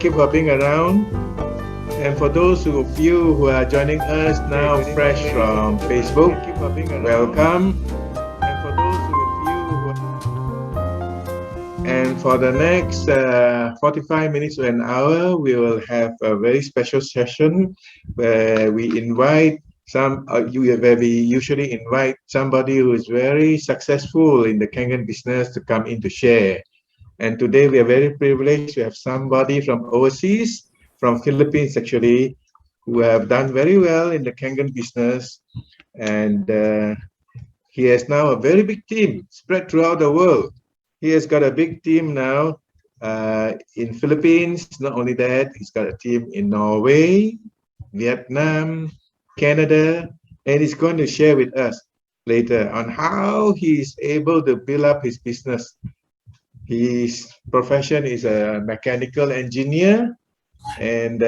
keep hopping around. And for those of you who are joining us now fresh from Facebook, welcome. And for those of you and for the next 45 minutes to an hour, we will have a very special session where we invite where we usually invite somebody who is very successful in the KANGEN business to come in to share. And today we are very privileged to have somebody from overseas, from Philippines actually, who have done very well in the KANGEN business. And he has now a very big team spread throughout the world. He has got a big team now in Philippines. Not only that, he's got a team in Norway, Vietnam, Canada, and he's going to share with us later on how he's able to build up his business. His profession is a mechanical engineer, and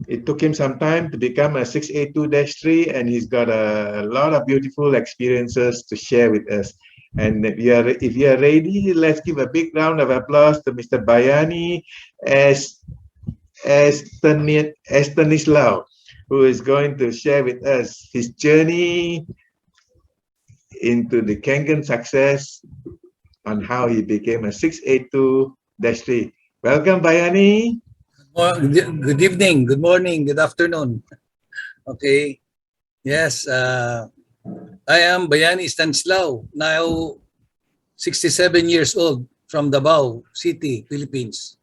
it took him some time to become a 6A2-3, and he's got a lot of beautiful experiences to share with us. And if you are ready, let's give a big round of applause to Mr. Bayani Estanislao, who is going to share with us his journey into the KANGEN success on how he became a 6A2-3. Welcome, Bayani. Good evening, good morning, good afternoon. Okay. Yes, I am Bayani Estanislao, now 67 years old, from Davao City, Philippines.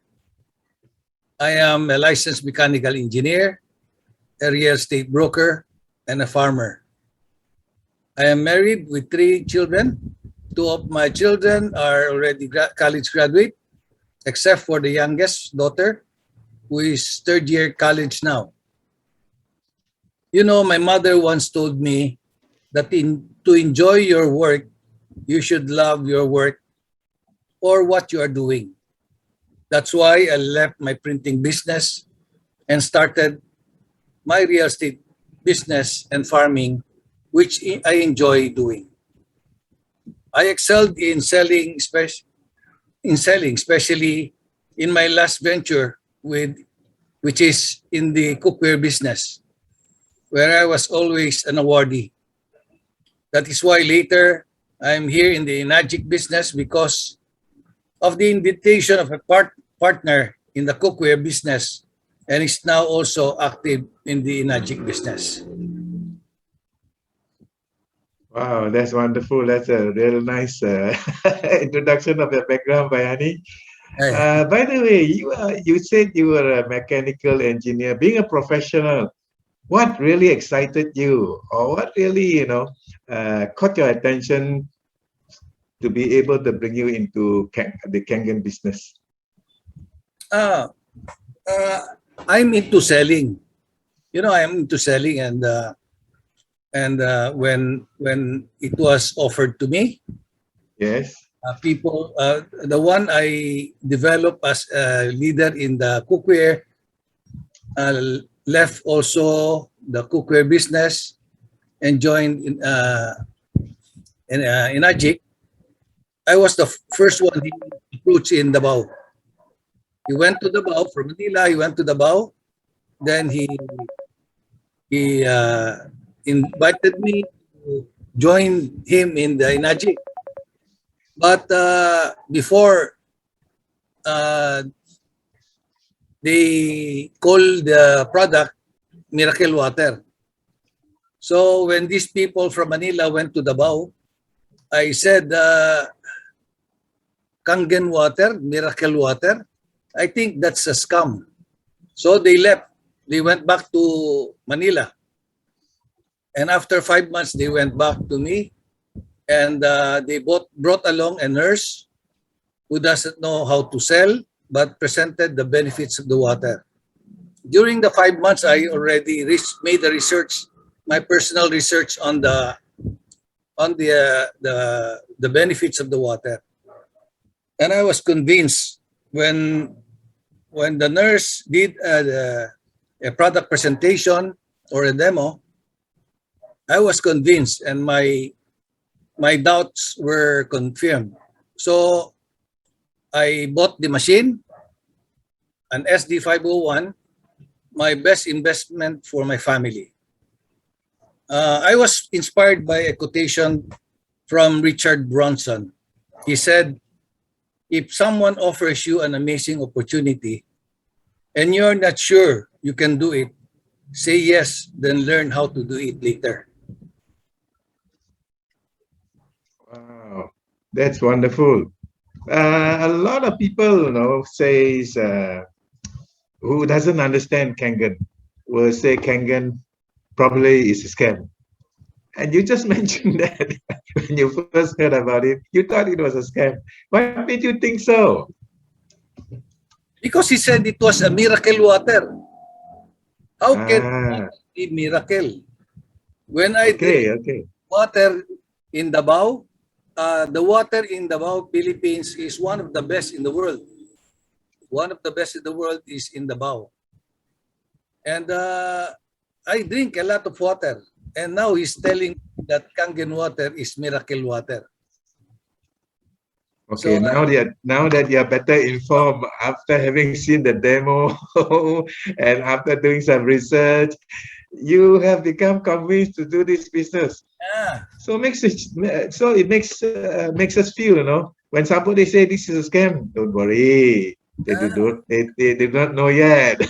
I am a licensed mechanical engineer, a real estate broker, and a farmer. I am married with 3 children. 2 of my children are already college graduate, except for the youngest daughter, who is 3rd year college now. You know, my mother once told me that to enjoy your work, you should love your work or what you are doing. That's why I left my printing business and started my real estate business and farming, which I enjoy doing. I excelled in selling, especially in my last venture, which is in the cookware business, where I was always an awardee. That is why later I'm here in the Enagic business because of the invitation of a partner in the cookware business, and is now also active in the Enagic business. Wow, that's wonderful. That's a real nice introduction of your background, Bayani. By the way, you said you were a mechanical engineer. Being a professional, what really excited you, or what really, caught your attention to be able to bring you into the KANGEN business? I'm into selling. I'm into selling, and when it was offered to me, yes, people, the one I developed as a leader in the cookware, left also the cookware business and joined in Enagic. I was the first one he approached in Davao. He went to Davao from Manila. He went to Davao. Then he invited me to join him in the Enagic. But before they call the product Miracle Water. So when these people from Manila went to Davao, I said, Kangen water, Miracle Water, I think that's a scam. So they left. They went back to Manila. And after 5 months, they went back to me. And they brought along a nurse who doesn't know how to sell, but presented the benefits of the water. During the 5 months, I already made the research, my personal research on the benefits of the water. And I was convinced when the nurse did a product presentation or a demo, I was convinced, and my doubts were confirmed. So I bought the machine, an SD501, my best investment for my family. I was inspired by a quotation from Richard Bronson. He said, if someone offers you an amazing opportunity and you're not sure you can do it, say yes, then learn how to do it later. Wow, that's wonderful. A lot of people, says who doesn't understand Kangen will say Kangen probably is a scam. And you just mentioned that when you first heard about it, you thought it was a scam. Why made you think so? Because he said it was a miracle water. How can Ah, water be miracle? When I drink okay. water in Davao, the water in Davao, Philippines is one of the best in the world. One of the best in the world is in Davao. And I drink a lot of water. And now he's telling me that Kangen water is miracle water. Okay, So now that you're better informed after having seen the demo and after doing some research, you have become convinced to do this business. yeah, So it makes us feel, when somebody say this is a scam, don't worry, they do not know yet.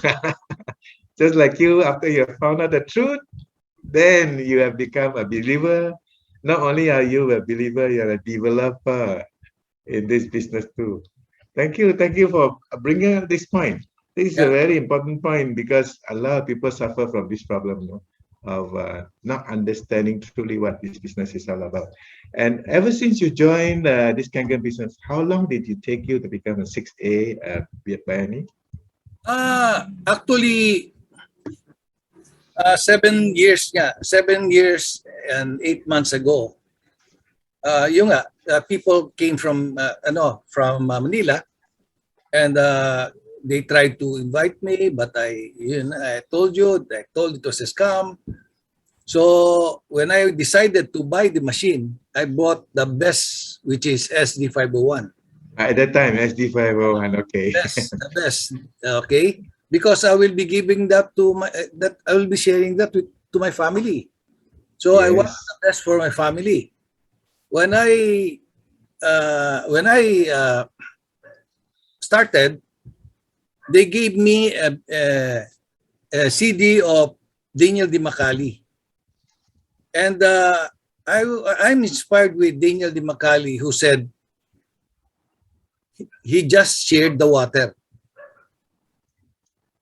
Just like you, after you have found out the truth, then you have become a believer. Not only are you a believer, you're a developer in this business too. Thank you for bringing up this point. This is a yeah. very important point because a lot of people suffer from this problem, of not understanding truly what this business is all about. And ever since you joined this Kangen business, how long did it take you to become a 6A Bayani? Actually, 7 years, yeah, 7 years and 8 months ago, yung nga, people came from Manila, and they tried to invite me, but I told it was a scam. So when I decided to buy the machine, I bought the best, which is SD501. At that time, SD501, okay. The best, okay? Because I will be giving that to that I will be sharing that to my family. So I want Yes. the best for my family. When I started, they gave me a CD of Daniel Di Macali. And I'm inspired with Daniel Di Macali, who said he just shared the water.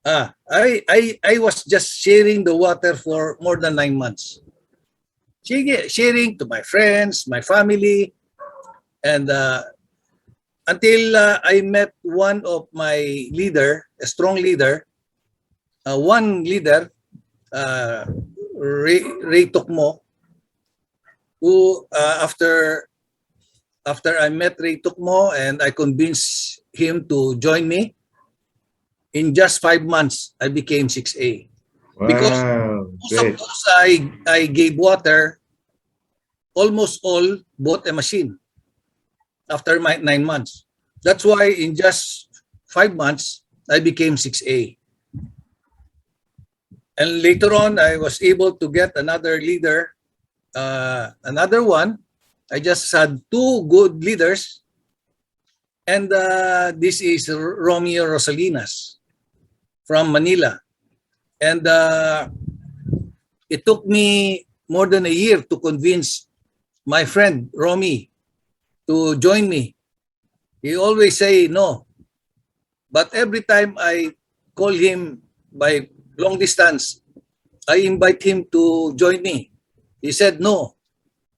I was just sharing the water for more than 9 months. Sharing to my friends, my family, and until I met one of my leader, a strong leader, one leader, Ray Tokmo, who after I met Ray Tokmo and I convinced him to join me, in just 5 months, I became 6A. Because Wow, most of great. those I gave water, almost all bought a machine after my 9 months. That's why in just 5 months, I became 6A. And later on, I was able to get another leader, another one. I just had two good leaders. And this is Romeo Rosalinas from Manila. And it took me more than a year to convince my friend Romy to join me. He always say no. But every time I call him by long distance, I invite him to join me. He said no.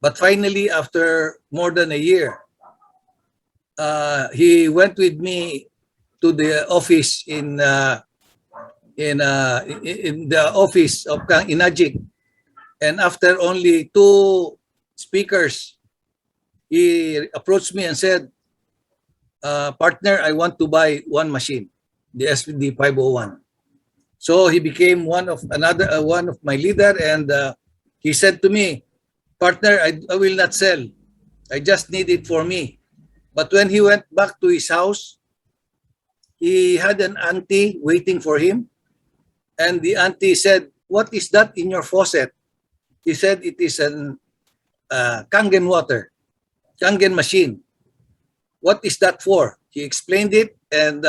But finally, after more than a year, he went with me to the office in the office of Kang Inajik. And after only 2 speakers, he approached me and said, partner, I want to buy one machine, the SPD 501. So he became one of my leader, and he said to me, partner, I will not sell. I just need it for me. But when he went back to his house, he had an auntie waiting for him, and the auntie said, "What is that in your faucet?" He said, "It is an Kangen water, Kangen machine." "What is that for?" He explained it, and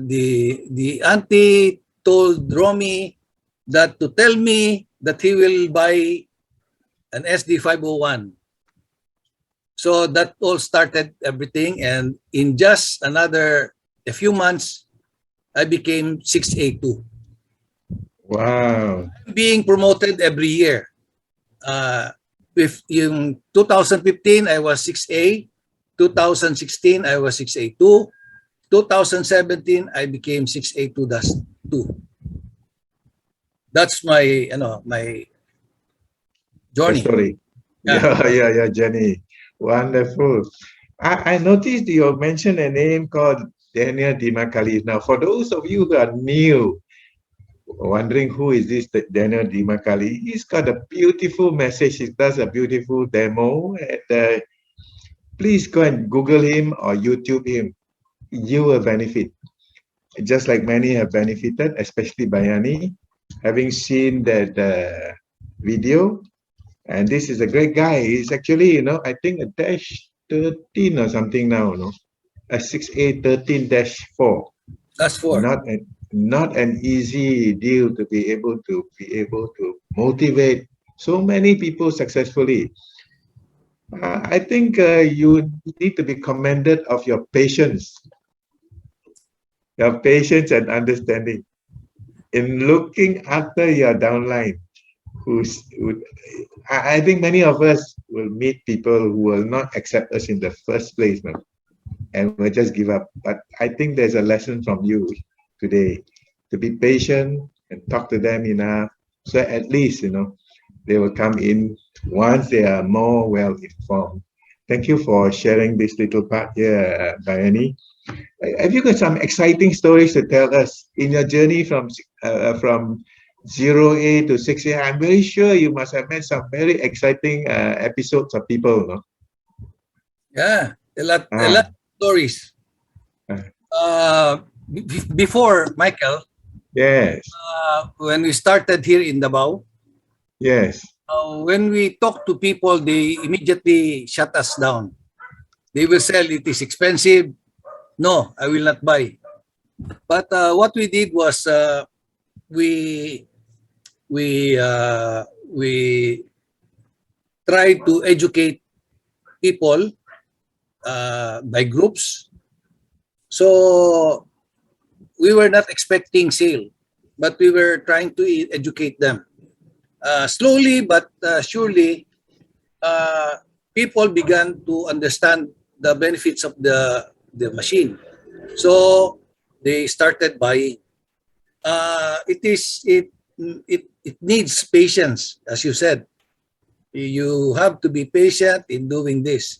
the auntie told Romy that to tell me that he will buy an SD 501. So that all started everything, and in just a few months, I became 6A2. Wow. Being promoted every year. With yung 2015, I was 6A. 2016, I was 6A2. 2017, I became 6A2-2. That's my, my The journey. story. Yeah. Yeah, Jenny. Wonderful. I noticed you mentioned a name called Daniel Dimakali. Now, for those of you who are new, wondering who is this Daniel Dimakali, he's got a beautiful message. He does a beautiful demo. And please go and Google him or YouTube him. You will benefit. Just like many have benefited, especially Bayani, having seen that video. And this is a great guy. He's actually, I think a dash 13 or something now, a 6A13-4. That's four. Not an easy deal to be able to motivate so many people successfully. I think you need to be commended of your patience and understanding in looking after your downline. I think many of us will meet people who will not accept us in the first place, man, and will just give up. But I think there's a lesson from you today to be patient and talk to them enough, so at least they will come in once they are more well informed. Thank you for sharing this little part here, Bayani. Have you got some exciting stories to tell us in your journey from 0A to 6A? I'm very sure you must have met some very exciting episodes of people, no? Yeah, a lot Ah, of stories. ah, Before, Michael, yes, when we started here in Davao, yes. when we talk to people, they immediately shut us down. They will sell, it is expensive. No, I will not buy. But what we did was we we tried to educate people by groups. So we were not expecting sale, but we were trying to educate them. Slowly but surely, people began to understand the benefits of the machine. So they started buying. It needs patience, as you said. You have to be patient in doing this.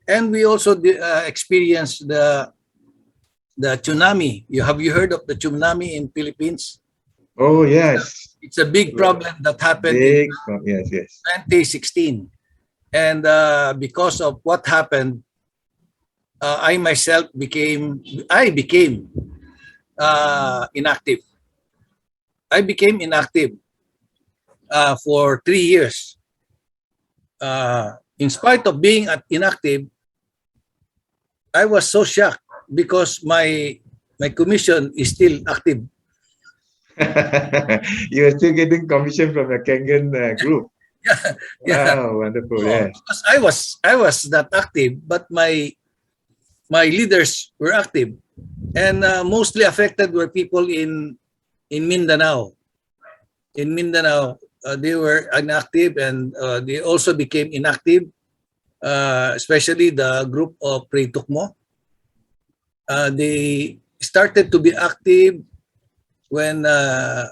And we also experienced the tsunami. Have you heard of the tsunami in Philippines? Oh, yes. It's a big problem that happened in Big, yes, yes. 2016. And because of what happened, I myself became inactive. I became inactive for 3 years. In spite of being inactive, I was so shocked because my commission is still active. You're still getting commission from the KANGEN group. Yeah, yeah. Wow, wonderful, Oh, yes. because I was not active, but my leaders were active, and mostly affected were people in Mindanao. In Mindanao, they were inactive, and they also became inactive, especially the group of Pray Tukmo. They started to be active when I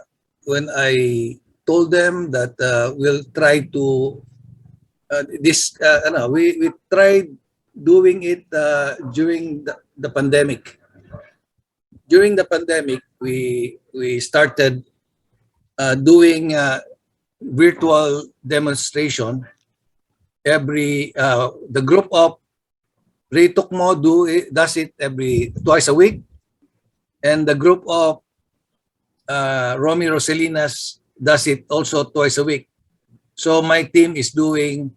told them that we'll try to we tried doing it during the pandemic. During the pandemic, we started doing virtual demonstration. The group of Ray Tukmo does it twice a week, and the group of Romy Roselinas does it also twice a week. So my team is doing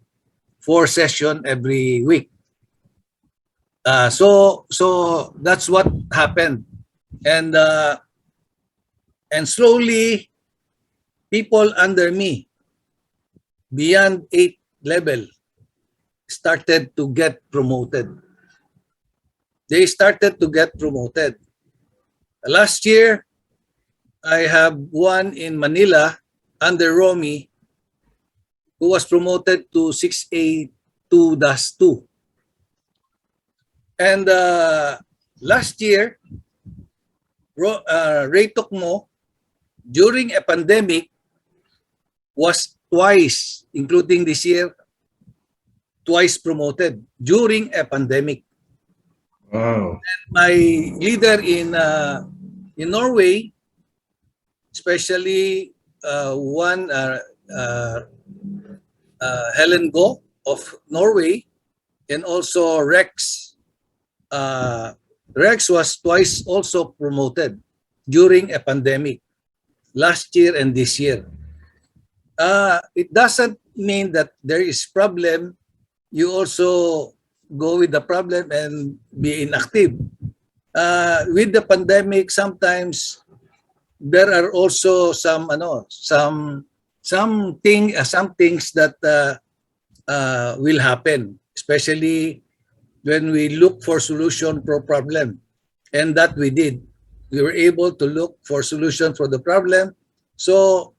4 sessions every week. So that's what happened, and slowly people under me beyond 8 level started to get promoted. They started to get promoted. Last year, I have one in Manila under Romy who was promoted to 6A2-2. And last year, Ray Tukmo, during a pandemic, was twice, including this year, twice promoted during a pandemic. Wow. My leader in Norway, especially one Helen Go of Norway, and also Rex. Rex was twice also promoted during a pandemic, last year and this year. It doesn't mean that there is problem. You also go with the problem and be inactive. With the pandemic, sometimes there are also some things that will happen, especially when we look for solution for problem, and that we did. We were able to look for solution for the problem, so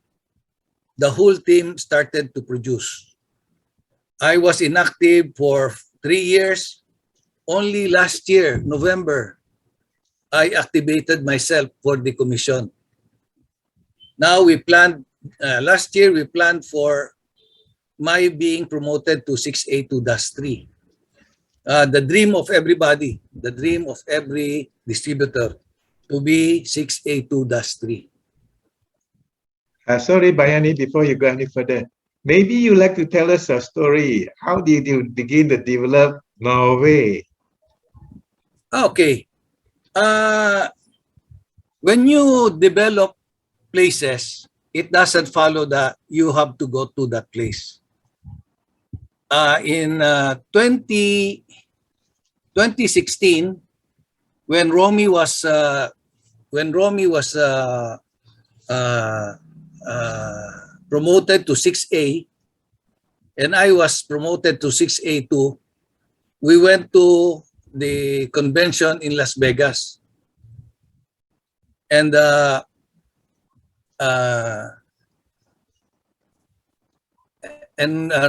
the whole team started to produce. I was inactive for 3 years. Only last year, November, I activated myself for the commission. Now we planned, last year we planned for my being promoted to 6A2-3. The dream of everybody, the dream of every distributor, to be 6A2-3. Sorry, Bayani, before you go any further, maybe you like to tell us a story. How did you begin to develop Norway? Okay. When you develop places, it doesn't follow that you have to go to that place. In 2016, when Romy was promoted to 6A, and I was promoted to 6A2, we went to the convention in Las Vegas. And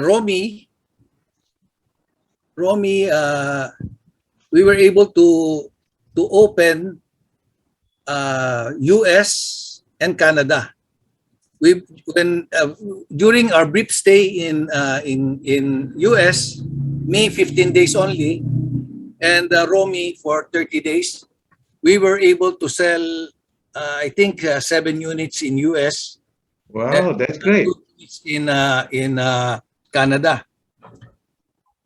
Romy, we were able to open US and Canada. During our brief stay in US, me 15 days only, and Romy for 30 days, we were able to sell I think 7 units in US. Wow, that's great. 2 units in Canada.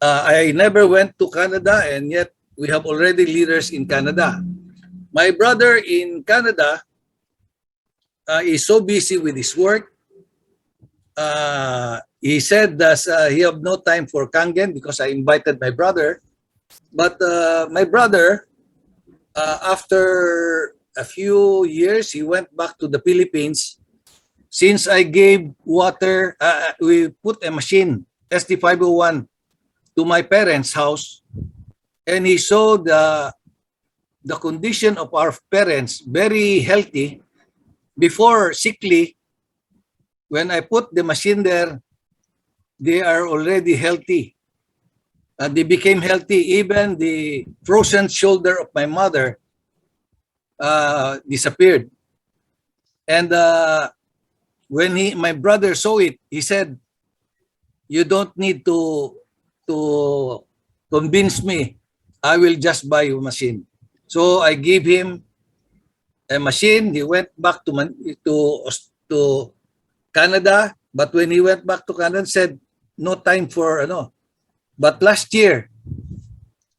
I never went to Canada, and yet we have already leaders in Canada. My brother in Canada is so busy with his work. He said that he have no time for KANGEN because I invited my brother. But my brother, after a few years, he went back to the Philippines. Since I gave water, we put a machine, SD501, to my parents' house, and he saw the condition of our parents, very healthy. Before sickly, when I put the machine there, they are already healthy. They became healthy. Even the frozen shoulder of my mother disappeared. And when my brother saw it, he said, "You don't need to convince me. I will just buy you a machine." So I gave him a machine. He went back to Canada, but when he went back to Canada, said no time for But last year,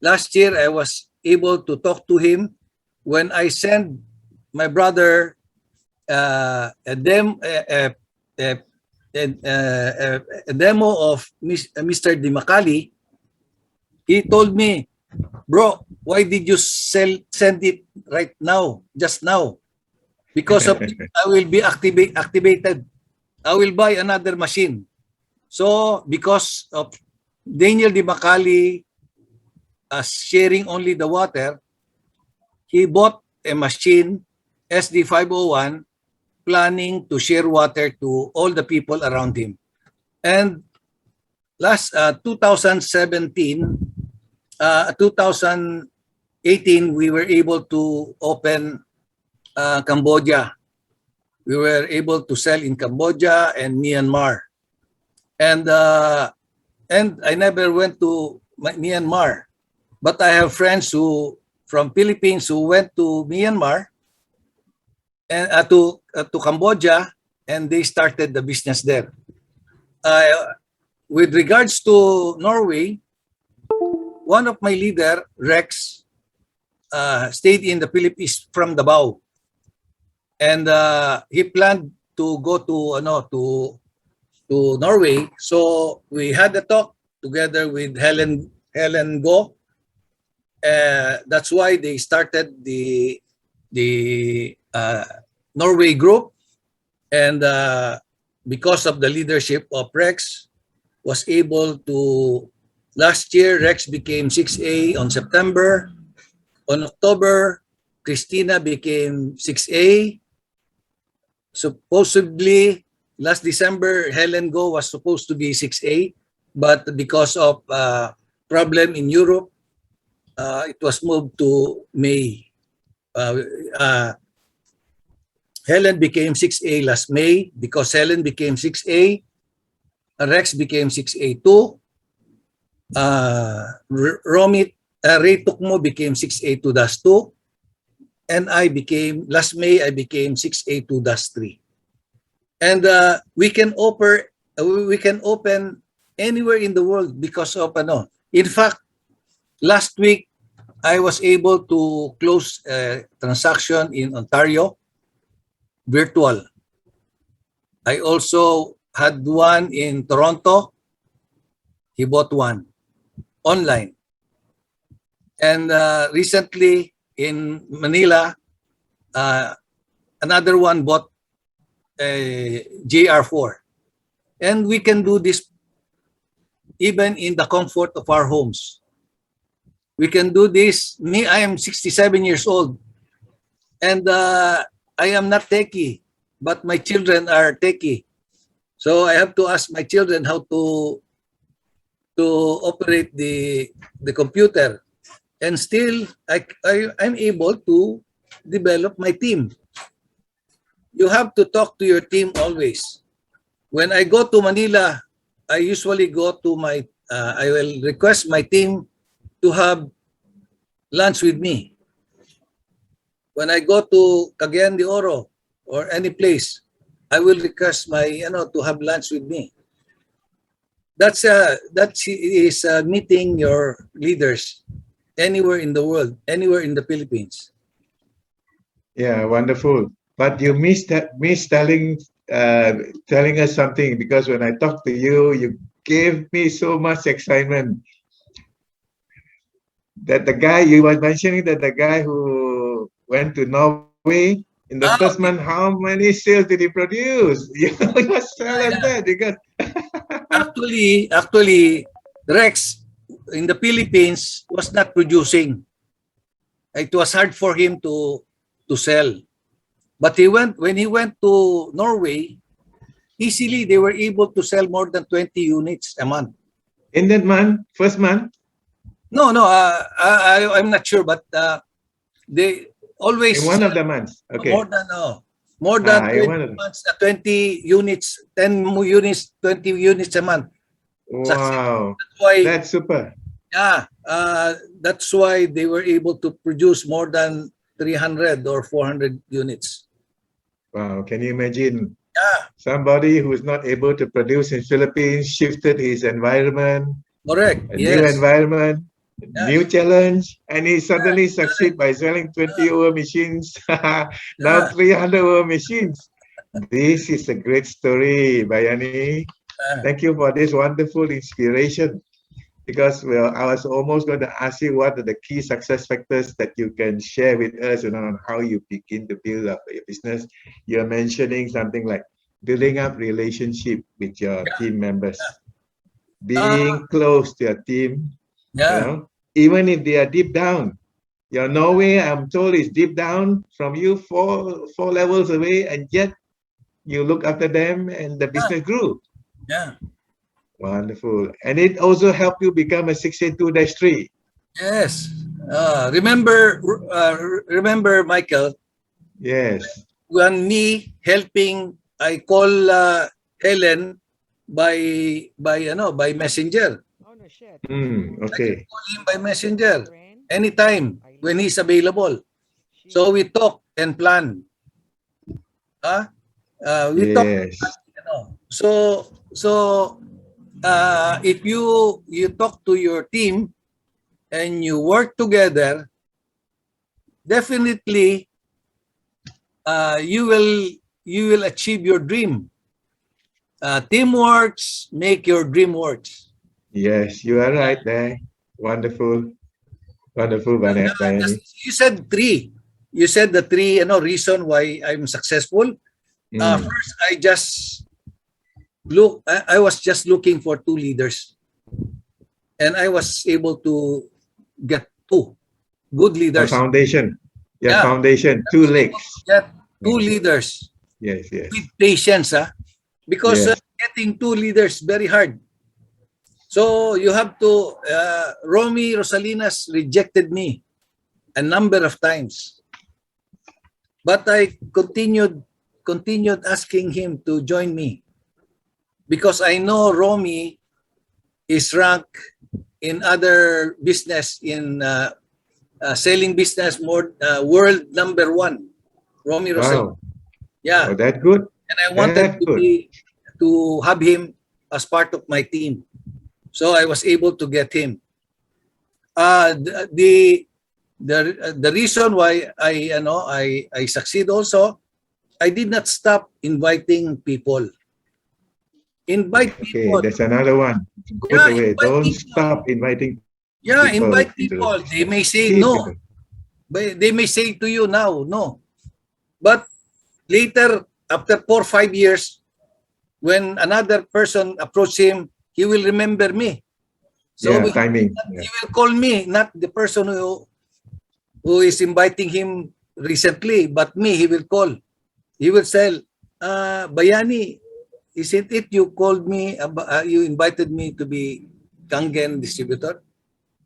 last year I was able to talk to him when I sent my brother a demo of Mr. Dimakali. He told me, bro, why did you send it right now, just now? Because of it, I will be activated. I will buy another machine. So because of Daniel Dimakali sharing only the water, he bought a machine, SD501, planning to share water to all the people around him. And last 2017, 2018, we were able to open Cambodia. We were able to sell in Cambodia and Myanmar. And I never went to Myanmar, but I have friends who from Philippines who went to Myanmar and to Cambodia, and they started the business there. With regards to Norway, one of my leader, Rex, stayed in the Philippines from Davao, and he planned to go to Norway. So we had a talk together with Helen Go. That's why they started the Norway group, and because of the leadership of Rex, was able to. Last year, Rex became 6A on September. On October, Christina became 6A. Supposedly, last December, Helen Go was supposed to be 6A, but because of problem in Europe, it was moved to May. Helen became 6A last May. Because Helen became 6A, Rex became 6A2. Ray Tukmo became 6A2-2, and last May I became 6A2-3. And we can open anywhere in the world because of In fact, last week I was able to close a transaction in Ontario, virtual. I also had one in Toronto. He bought one online. And recently in Manila, another one bought a JR4. And we can do this even in the comfort of our homes. We can do this. Me, I am 67 years old. And I am not techie, but my children are techie. So I have to ask my children how to operate the computer, and still I'm able to develop my team. You have to talk to your team always. When I go to Manila, I usually go to I will request my team to have lunch with me. When I go to Cagayan de Oro or any place, I will request to have lunch with me. That is meeting your leaders anywhere in the world, anywhere in the Philippines. Yeah, wonderful. But you missed telling us something, because when I talked to you, you gave me so much excitement. That the guy you were mentioning, that the guy who went to Norway in the first month, how many sales did he produce? You must tell us that, because actually, Rex in the Philippines was not producing. It was hard for him to sell. But when he went to Norway, easily they were able to sell more than 20 units a month. In that month, first month? No, I'm not sure, but they always in one of the months. Okay. More than 20 months, 20 units, 10 units, 20 units a month. Wow. That's super. Yeah, that's why they were able to produce more than 300 or 400 units. Wow, can you imagine? Yeah. Somebody who is not able to produce in Philippines shifted his environment. Correct. New environment. Yeah, new challenge, and he suddenly succeed by selling 20 over machines. Now yeah, 300 over machines. This is a great story, Bayani. yeah. Thank you for this wonderful inspiration. Because well, I was almost going to ask you what are the key success factors that you can share with us, on how you begin to build up your business. You're mentioning something like building up relationship with your team members, Uh, being close to your team, yeah. even if they are deep down. Your Norway, I'm told, is deep down from you, four levels away, and yet you look after them and the Yeah. business grew. Yeah. Wonderful. And it also helped you become a 6A2-3. Yes. Remember, Michael, Yes. when me helping, I call Helen by by messenger. I can Okay. call him by messenger anytime when he's available. So we talk and plan. Huh? We talk. Yes. So if you talk to your team and you work together, definitely you will achieve your dream. Teamworks make your dream works. Yes, you are right there. Wonderful. Wonderful, Bayani. You said three. You said the three reason why I'm successful. Mm. First, I was just looking for two leaders, and I was able to get two good A leaders. foundation. Your Yeah, foundation, I two was able legs. to get two Mm. leaders Yes, yes. with patience, because Yes. getting two leaders very hard. So you have to. Romy Rosalinas rejected me a number of times, but I continued asking him to join me because I know Romy is ranked in other business in selling business more world number one. Romy Rosalinas. Wow. Yeah, Oh, that good. and I wanted That good. to have him as part of my team. So I was able to get him. The reason why I succeed also, I did not stop inviting people. Invite Okay, people. that's another one. Good Yeah, away. invite Don't people. stop inviting Yeah, people invite into the people. They business. may say Keep no. people. But they may say to you now, no. But later, after 4 or 5 years, when another person approach him, he will remember me. So Yeah, timing. he Yeah. will call me, not the person who is inviting him recently, but me. He will call. He will say, Bayani, isn't it you called me, you invited me to be Kangen distributor?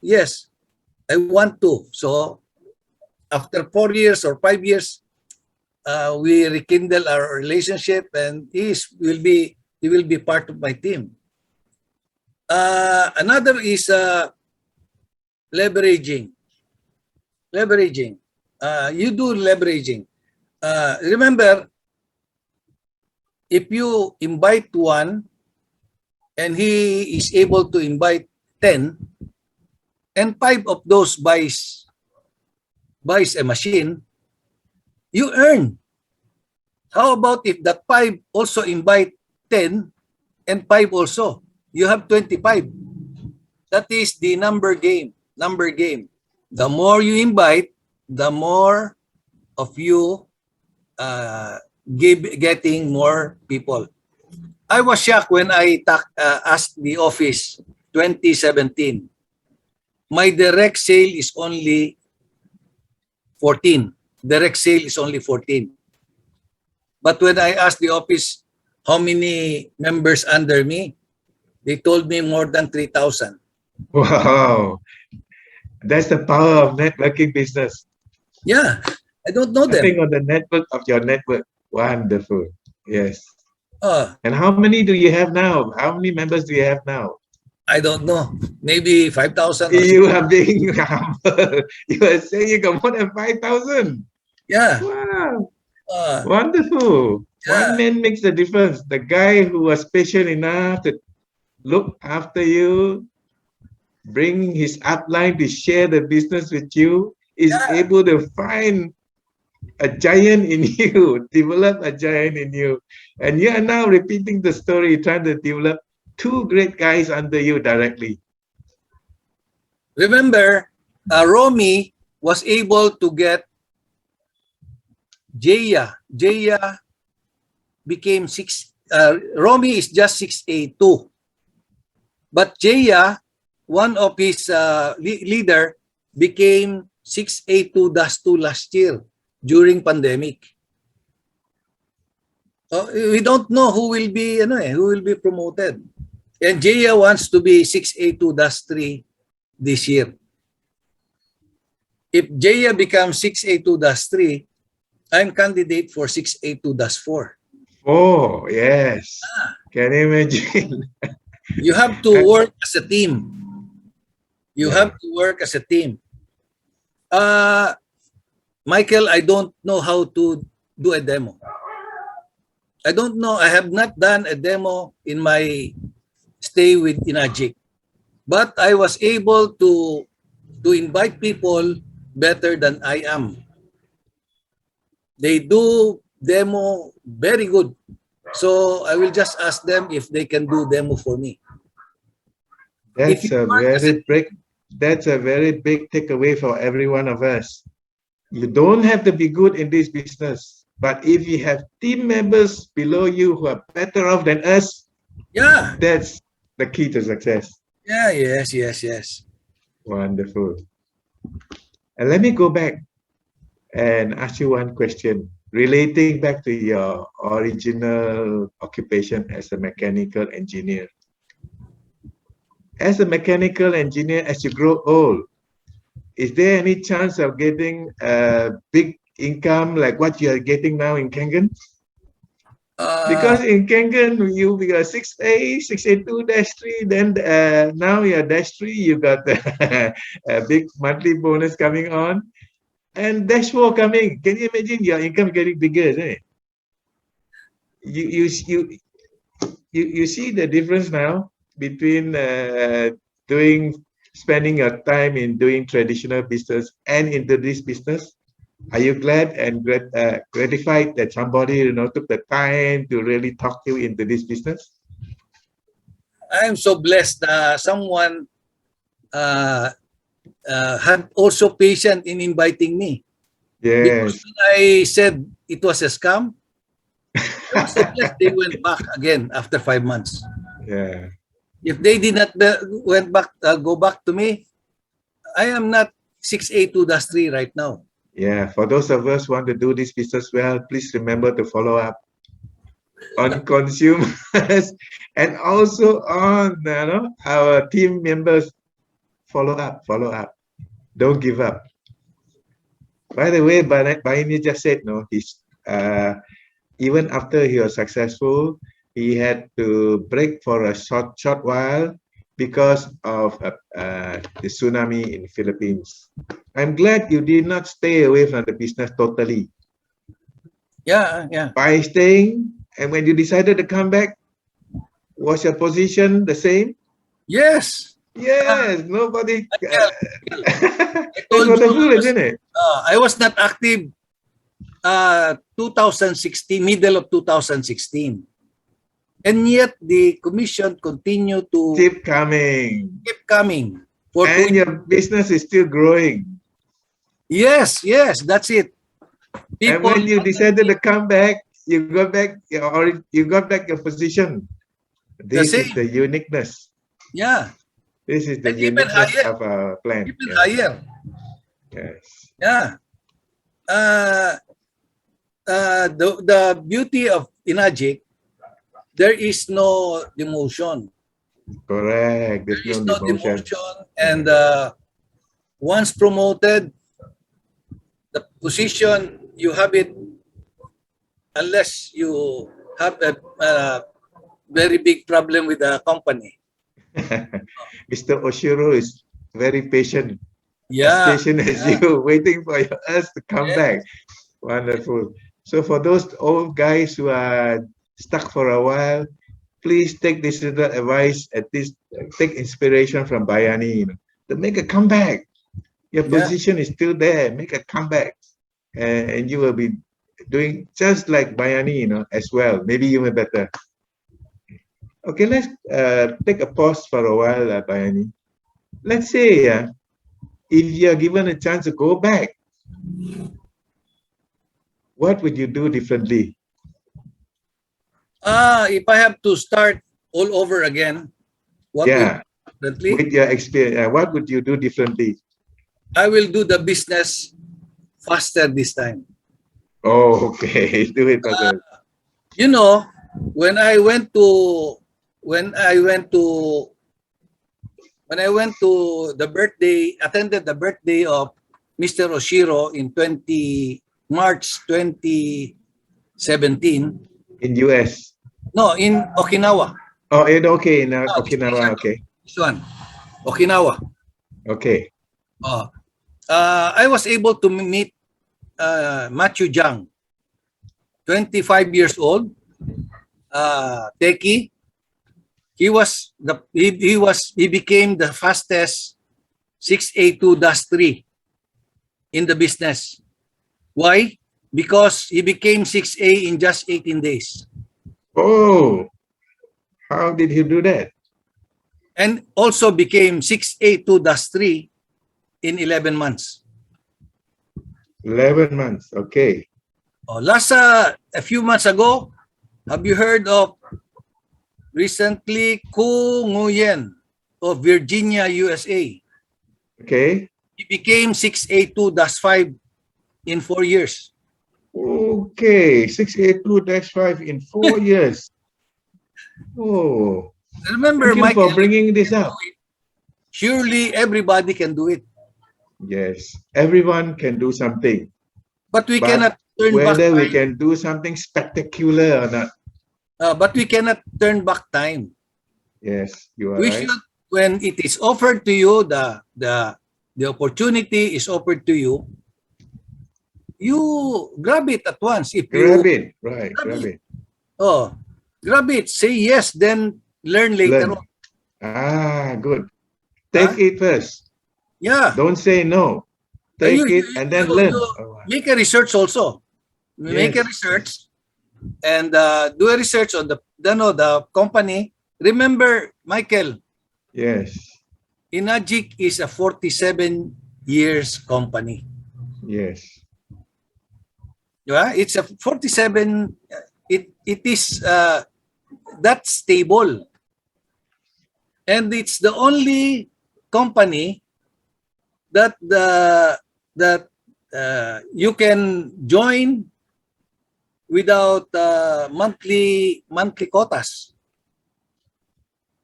Yes, I want to. So after 4 years or 5 years, we rekindle our relationship, and he will be part of my team. Another is leveraging. Leveraging. You do leveraging. Remember, if you invite one and he is able to invite 10, and five of those buys a machine, you earn. How about if that five also invite 10 and five also? You have 25. That is the number game. Number game. The more you invite, the more of you getting more people. I was shocked when I asked the office 2017. My direct sale is only 14. Direct sale is only 14. But when I asked the office how many members under me, they told me more than 3,000. Wow. That's the power of networking business. Yeah, I don't know Tapping them. on the network of your network. Wonderful. Yes. Uh, And how many do you have now? How many members do you have now? I don't know. Maybe 5,000 or 6. You are being humble. You are saying you got more than 5,000. Yeah. Wow. Uh, Wonderful. One yeah. man makes the difference. The guy who was patient enough to look after you, bring his upline to share the business with you, is Yeah. able to find a giant in you, develop a giant in you. And you are now repeating the story, trying to develop two great guys under you directly. Remember, Romy was able to get Jaya. Jaya became Romy is just 6A2. But Jaya, one of his leader, became 6A2-2 last year during pandemic. We don't know who will be who will be promoted. And Jaya wants to be 6A2-3 this year. If Jaya becomes 6A2-3, I'm candidate for 6A2-4. Oh, yes. Can you imagine? You have to work as a team. You Yeah. have to work as a team. Michael, I don't know how to do a demo. I don't know. I have not done a demo in my stay with Inagic. But I was able to invite people better than I am. They do demo very good. So I will just ask them if they can do demo for me. If That's you a work as a that's a very big takeaway for every one of us. You don't have to be good in this business, but if you have team members below you who are better off than us, yeah, that's the key to success. yeah, yes. Wonderful. And let me go back and ask you one question relating back to your original occupation as a mechanical engineer. As a mechanical engineer, as you grow old, is there any chance of getting a big income like what you are getting now in KANGEN? Because in KANGEN, you got 6A, 6A2-3, then now you're -3, you got a big monthly bonus coming on, and -4 coming. Can you imagine your income getting bigger, isn't it? You see the difference now between spending your time in doing traditional business and into this business. Are you glad and gratified that somebody took the time to really talk you into this business? I'm so blessed that someone uh, had also patient in inviting me. Because Yes. when I said it was a scam, I was so blessed they went back again after 5 months. Yeah. If they did not go back to me, I am not 6A2-3 right now. Yeah. For those of us who want to do this business well, please remember to follow up on consumers and also on our team members. Follow up. Don't give up. By the way, Bayani just said no. He's even after he was successful, he had to break for a short while because of the tsunami in the Philippines. I'm glad you did not stay away from the business totally. Yeah. By staying, and when you decided to come back, was your position the same? Yes. Yes, nobody. Michael, I That's told you wonderful, isn't it? I was not active 2016, middle of 2016. And yet the commission continued to Keep coming. keep coming for 2 And years. your business is still growing. Yes, that's it. And People, when you decided to come back, you got back your position. the This is same. the uniqueness. Yeah. This is the And even uniqueness higher. of our plan. Even Yes. higher. Yes. Yeah. The beauty of Inagic, there is no demotion. Correct. There There's no is no demotion. demotion. And once promoted, the position, you have it unless you have a very big problem with the company. Mr. Oshiro is very patient, as Yeah. patient as you, waiting for us to come Yeah. back. Wonderful. So for those old guys who are stuck for a while, please take this little advice, at least take inspiration from Bayani, to make a comeback. Your Yeah. position is still there. Make a comeback, and you will be doing just like Bayani, as well. Maybe even better. Okay, let's take a pause for a while, Bayani. Let's say if you are given a chance to go back, what would you do differently? If I have to start all over again, what would Yeah, differently? with your experience, what would you do differently? I will do the business faster this time. Oh, okay. Do it further. You know, when I went to when I went to when I went to the birthday, attended the birthday of Mr. Oshiro in March 2017. In US. No, in Okinawa. Oh, okay, in This Okinawa. Okay, one, Okinawa. okay. I was able to meet Matthew Jang, 25 years old, techie. He became the fastest 6A2-3 in the business. Why? Because he became 6A in just 18 days. Oh, how did he do that? And also became 6A2-3 in 11 months. 11 months. Okay. A few months ago, have you heard of recently Ku Nguyen of Virginia, USA? Okay. He became 6A2-5 in 4 years. Okay. 682-5 in 4 years. Oh, Remember, thank you Michael, for bringing this up. surely everybody can do it. Yes, everyone can do something. But we But cannot turn back whether we time. can do something spectacular or not. But we cannot turn back time. Yes, you are We right. should, when it is offered to you, the opportunity is offered to you, you grab it at once. If Grab you it. Right, grab it. grab it, say yes, then learn later Learn. on. Ah, good. Take it first. Yeah. Don't say no. Take it and then learn. You make a research also. Make a Yes. research and do a research on the company. Remember, Michael, Yes. Inagic is a 47 years company. Yes. Yeah, it's a 47. It is that stable, and it's the only company that you can join without monthly quotas.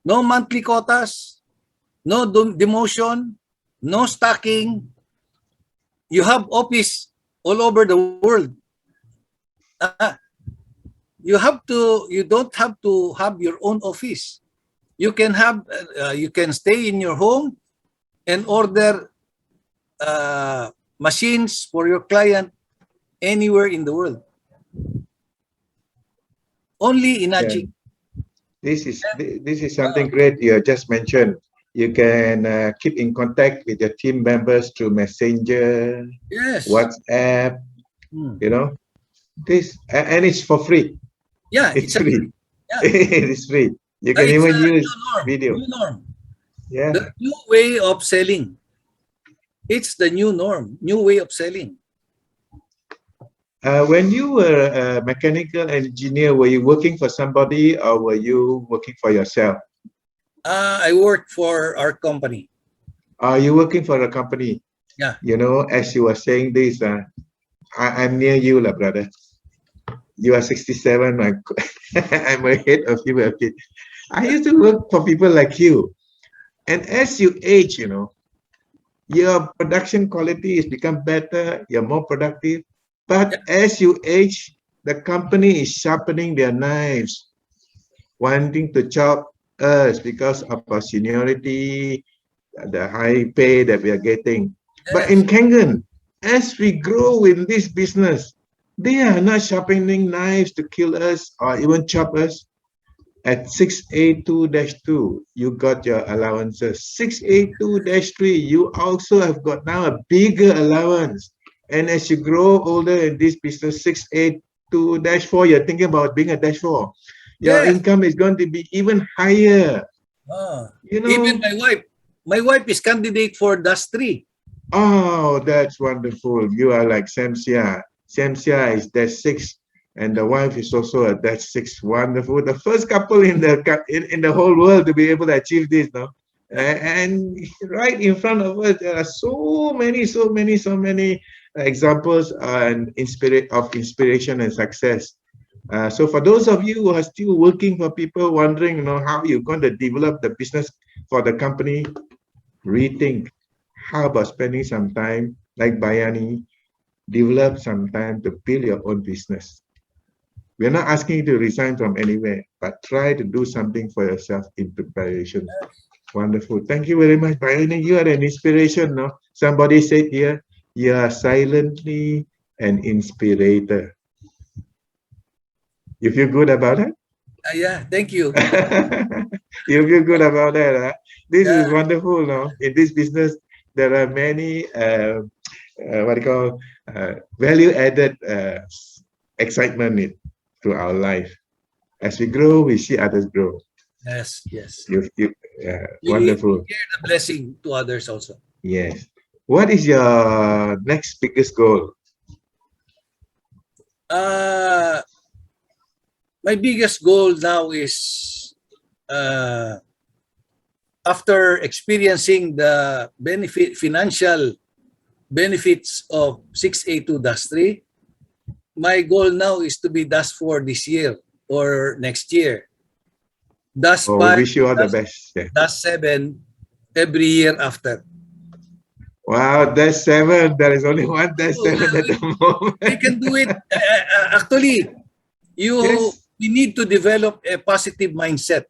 No monthly quotas, no demotion, no stacking. You have office all over the world. You don't have to have your own office. You can stay in your home and order machines for your client anywhere in the world. Only in Ajic. This is something great you have just mentioned. You can keep in contact with your team members through Messenger, Yes. WhatsApp. This and it's for free. Yeah, it's free. Yeah. It is free. You can even use video. New norm. Yeah. The new way of selling. It's the new norm, new way of selling. When you were a mechanical engineer, were you working for somebody or were you working for yourself? I work for our company. Are you working for a company? Yeah. As you were saying this, I'm near you, brother. You are 67. I'm ahead of you. I used to work for people like you. And as you age, your production quality has become better. You're more productive. But as you age, the company is sharpening their knives, wanting to chop us because of our seniority, the high pay that we are getting. Yes. But in KANGEN, as we grow in this business, they are not sharpening knives to kill us or even chop us. At 6A2-2, you got your allowances. 6A2-3, you also have got now a bigger allowance. And as you grow older in this business, 6A2-4, you're thinking about being a dash 4. Your Yes. income is going to be even higher. Ah. You Even know, my wife is candidate for DAS 3. oh, that's wonderful. You are like Samsia. Samsia is dash 6, and the wife is also a dash 6. Wonderful. The first couple in the whole world to be able to achieve this, no? And right in front of us, there are so many examples and inspiration and success. So for those of you who are still working for people wondering, how you're going to develop the business for the company, rethink. How about spending some time, like Bayani, develop some time to build your own business? We're not asking you to resign from anywhere, but try to do something for yourself in preparation. Wonderful. Thank you very much, Bayani. You are an inspiration, no? Somebody said here, you are silently an inspirator. You feel good about that? Yeah, thank you. You feel good about that, huh? This Yeah, is wonderful, no? In this business, there are many what do you call value-added excitement to our life. As we grow, we see others grow. yes, yes. You We wonderful. share the blessing to others also. Yes. What is your next biggest goal? Uh, my biggest goal now is uh, after experiencing the financial benefits of 6A2-3, my goal now is to be DAS 4 this year or next year. DAS Oh, we 5, wish you all the best. Yeah. DAS 7 every year after. Wow, that's 7. There is only one that's Oh, 7 at the we moment. can do it. Actually, Yes. we need to develop a positive mindset.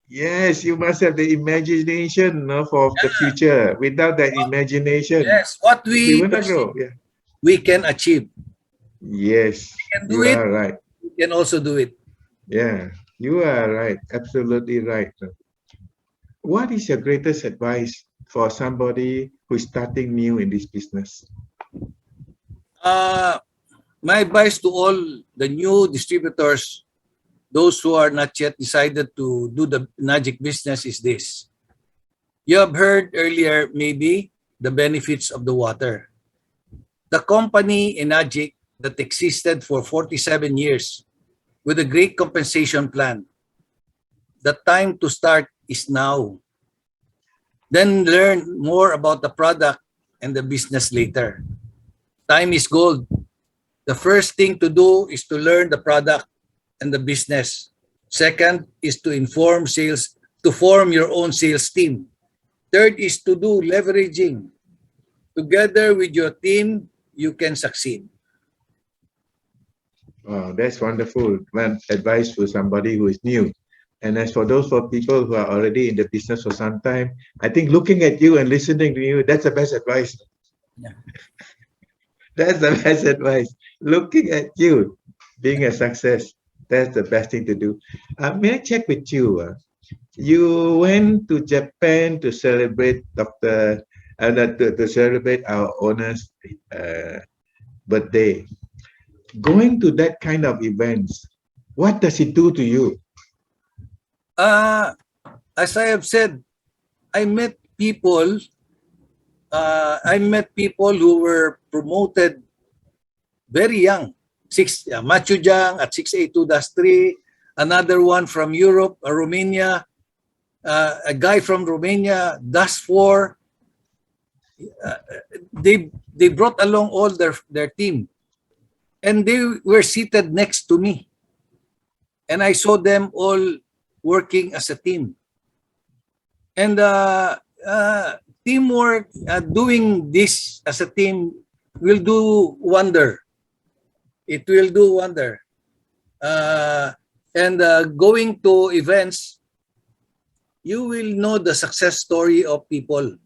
Yes, you must have the imagination, no, for the future. Without that imagination, Yes, what we we will not perceive, grow. Yeah. we can achieve. Yes, We can do you it. are right. We can also do it. Yeah, you are right. Absolutely right. What is your greatest advice for somebody who is starting new in this business? Uh, my advice to all the new distributors, those who are not yet decided to do the magic business, is this. You have heard earlier, maybe, the benefits of the water. The company Enagic that existed for 47 years with a great compensation plan. The time to start is now. Then learn more about the product and the business later. Time is gold. The first thing to do is to learn the product and the business. Second is to form your own sales team. Third is to do leveraging. Together with your team, you can succeed. Oh, that's wonderful. Well, advice for somebody who is new. And as for people who are already in the business for some time, I think looking at you and listening to you, that's the best advice. Yeah. That's the best advice. Looking at you being a success, that's the best thing to do. May I check with you? You went to Japan to celebrate to celebrate our owner's birthday. Going to that kind of events, what does it do to you? Uh, as I have said, I met people. I met people who were promoted very young. Machu Jiang at 6A2-3, another one from Europe, Romania, a guy from Romania, DAS 4. They brought along all their team, and they were seated next to me, and I saw them all working as a team. And teamwork, doing this as a team will do wonder. It will do wonder. And going to events, you will know the success story of people,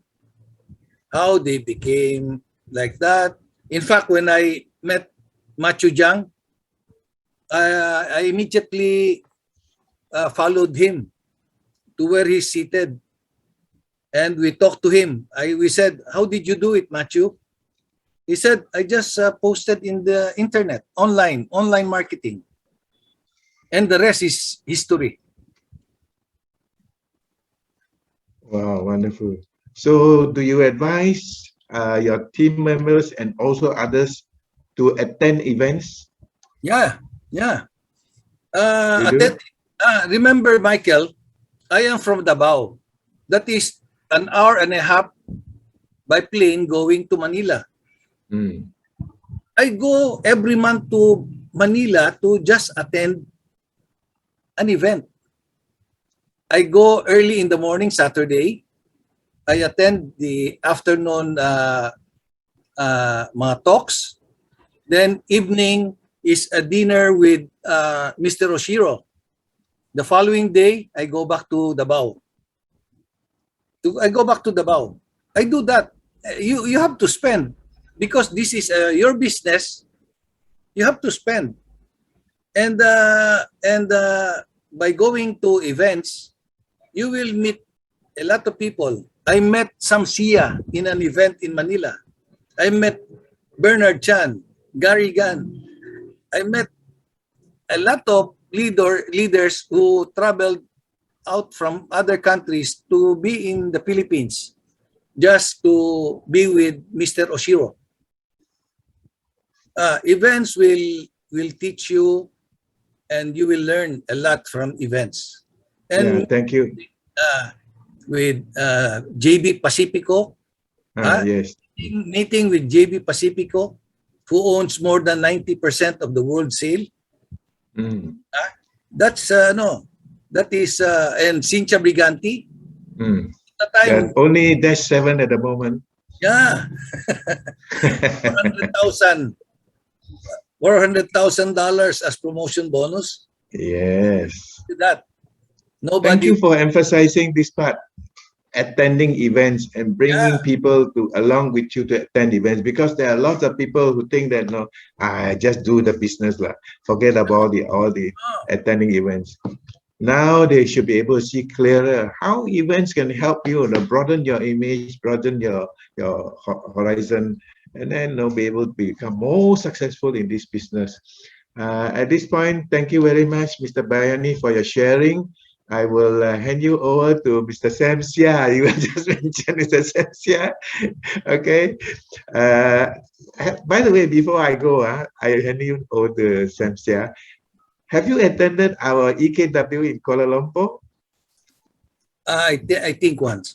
how they became like that. In fact, when I met Machu Jiang, I immediately followed him to where he's seated. And we talked to him. We said, how did you do it, Matthew? He said, I just posted in the internet, online marketing. And the rest is history. Wow, wonderful. So do you advise your team members and also others to attend events? Yeah. You do? Remember, Michael, I am from Davao. That is an hour and a half by plane going to Manila. Mm. I go every month to Manila to just attend an event. I go early in the morning, Saturday. I attend the afternoon mga talks. Then evening is a dinner with Mr. Oshiro. The following day, I go back to Davao. I do that. You have to spend because this is your business. You have to spend, and by going to events, you will meet a lot of people. I met Sam Sia in an event in Manila. I met Bernard Chan, Gary Gan. I met a lot of leaders who traveled out from other countries to be in the Philippines just to be with Mr. Oshiro. Events will teach you, and you will learn a lot from events. And yeah, thank you. With JB Pacifico, Yes. meeting with JB Pacifico, who owns more than 90% of the world sale. Mm. That's that is and Cynthia Briganti. Mm. The time, Only -7 at the moment. yeah, $400,000 as promotion bonus. Yes. That Thank nobody. you for emphasizing this part, attending events and bringing people to along with you to attend events, because there are lots of people who think that no, I just do the business lah, forget about all the attending events. Now they should be able to see clearer how events can help you to broaden your image, broaden your horizon, and then be able to become more successful in this business. At this point, thank you very much, Mr. Bayani, for your sharing. I will hand you over to Mr. Sam Sia. You just mentioned Mr. Sam Sia. Okay. By the way, before I go, I hand you over to Sam Sia. Have you attended our EKW in Kuala Lumpur? I think once.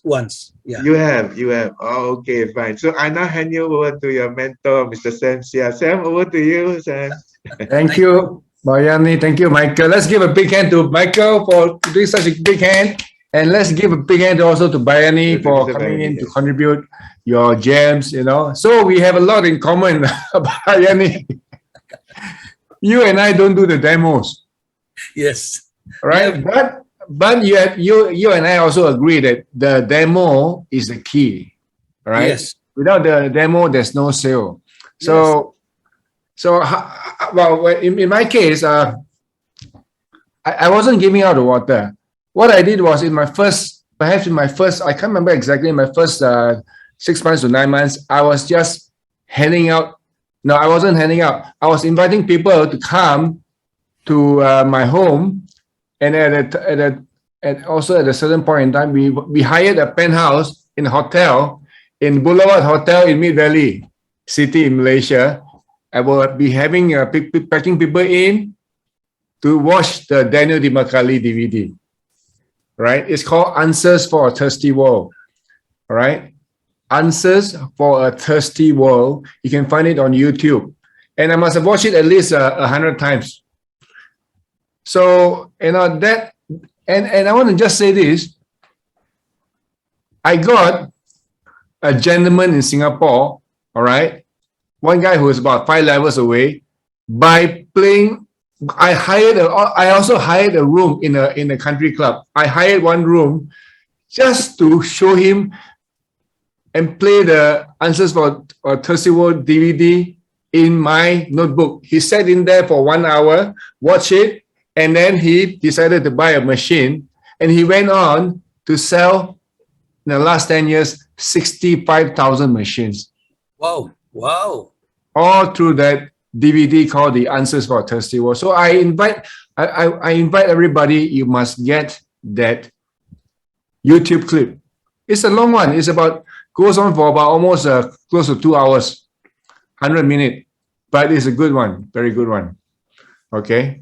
Yeah. You have. Oh, okay, fine. So I now hand you over to your mentor, Mr. Sam Sia. Sam, over to you, Sam. Thank you, Bayani. Thank you, Michael. Let's give a big hand to Michael for doing such a big hand. And let's give a big hand also to Bayani for coming in to contribute your gems, So we have a lot in common, Bayani. You and I don't do the demos. Yes. Right? Yeah. But you and I also agree that the demo is the key. Right? Yes. Without the demo, there's no sale. So well, in my case, I wasn't giving out the water. What I did was I can't remember exactly, in my first 6 months to 9 months, I was just handing out. No, I wasn't handing out. I was inviting people to come to my home, and also at a certain point in time, we hired a penthouse in a hotel, in Boulevard Hotel in Mid Valley City in Malaysia. I will be having packing people in to watch the Daniel Dimakali DVD. Right? It's called Answers for a Thirsty World. All right? Answers for a Thirsty World. You can find it on YouTube. And I must have watched it at least 100 times. So, that, and I want to just say this. I got a gentleman in Singapore, all right? One guy who is about 5 levels away, by playing. I also hired a room in a country club. I hired one room just to show him and play the Answers for a Thirsty World DVD in my notebook. He sat in there for 1 hour, watch it, And then he decided to buy a machine, and he went on to sell in the last 10 years 65,000 machines, Wow. Wow. all through that DVD called The Answers for a Thirsty World. So I invite everybody, you must get that YouTube clip. It's a long one. It's goes on for about almost close to 2 hours, 100 minutes, but it's a good one, very good one. Okay.